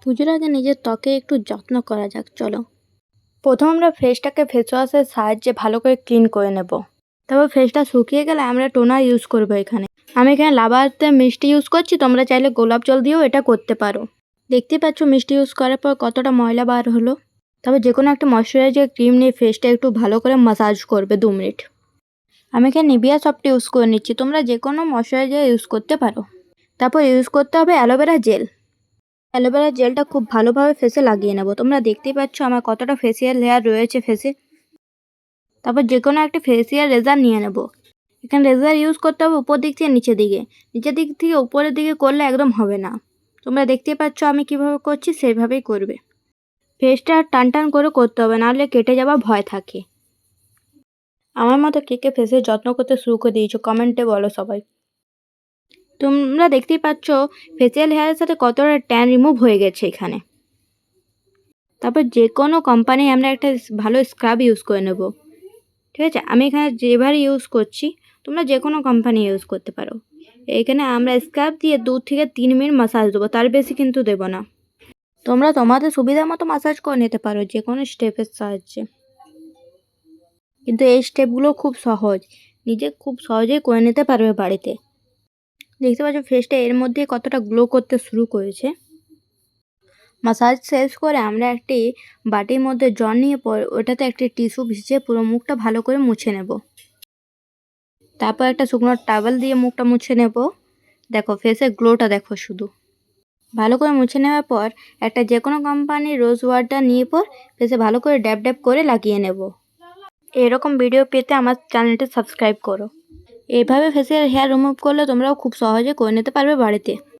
পুজোর আগে নিজের ত্বকে একটু যত্ন করা যাক চলো। প্রথম আমরা ফেসটাকে ফেস ওয়াশের সাহায্যে ভালো করে ক্লিন করে নেব। তারপর ফেসটা শুকিয়ে গেলে আমরা টোনার ইউজ করবো এখানে। আমি এখানে লাভা আর্থের মিষ্টি ইউজ করছি, তোমরা চাইলে গোলাপ জল দিয়েও এটা করতে পারো। দেখতে পাচ্ছ মিষ্টি ইউজ করার পর কতটা ময়লা বার হলো। তারপর যে কোনো একটা ময়শ্চারাইজার ক্রিম নিয়ে ফেসটা একটু ভালো করে মাসাজ করবে 2 মিনিট। আমি এখানে নিভিয়া সফট ইউজ করে নিচ্ছি, তোমরা যে কোনো ময়শ্চারাইজার ইউজ করতে পারো। তারপর ইউজ করতে হবে অ্যালোভেরা জেল। অ্যালোভেরা জেলটা খুব ভালোভাবে ফেসে লাগিয়ে নেব। তোমরা দেখতেই পাচ্ছ আমার কতটা ফেসিয়াল হেয়ার রয়েছে ফেসে। তারপর যে কোনো একটা ফেসিয়াল রেজার নিয়ে নেব। এখানে রেজার ইউজ করতে হবে উপর দিক থেকে নিচের দিকে, নিচের দিক থেকে উপরের দিকে করলে একদম হবে না। তোমরা দেখতেই পাচ্ছ আমি কিভাবে করছি, সেইভাবেই করবে। ফেসটা টান টান করে করতে হবে, নাহলে কেটে যাওয়ার ভয় থাকে। আমার মতো কে কে ফেসের যত্ন করতে শুরু করে দিয়েছো কমেন্টে বলো সবাই। তোমরা দেখতেই পাচ্ছ ফেসিয়াল হেয়ারের সাথে কতটা ট্যান রিমুভ হয়ে গেছে এখানে। তারপর যে কোনো কোম্পানি আমরা একটা ভালো স্ক্রাব ইউজ করে নেব। ঠিক আছে, আমি এখানে যেভাবে ইউজ করছি, তোমরা যে কোনো কোম্পানি ইউজ করতে পারো। এখানে আমরা স্ক্রাব দিয়ে 2 থেকে 3 মিনিট মাসাজ দেবো, তার বেশি কিন্তু দেবো না। তোমরা তোমাদের সুবিধা মতো মাসাজ করে নিতে পারো যে কোনো স্টেপের সাহায্যে। কিন্তু এই স্টেপগুলো খুব সহজ, নিজে খুব সহজেই করে নিতে পারবে বাড়িতে। দেখতে পাচ্ছ ফেসটা এর মধ্যে কতটা গ্লো করতে শুরু করেছে। মাসাজ শেষ করে আমরা একটি বাটির মধ্যে জল নিয়ে ওটাতে একটি টিস্যু ভিজিয়ে পুরো মুখটা ভালো করে মুছে নেব। তারপর একটা শুকনো টাওয়েল দিয়ে মুখটা মুছে নেব। দেখো ফেসের গ্লোটা দেখো শুধু। ভালো করে মুছে নেওয়ার পর একটা যে কোনো কোম্পানির রোজ ওয়াটার নিয়ে পর ফেসে ভালো করে ড্যাব ড্যাব করে লাগিয়ে নেব। এরকম ভিডিও পেতে আমার চ্যানেলটি সাবস্ক্রাইব করো। এইভাবে ফেসিয়াল হেয়ার রিমুভ করলে তোমরাও খুব সহজে করে নিতে পারবে বাড়িতে।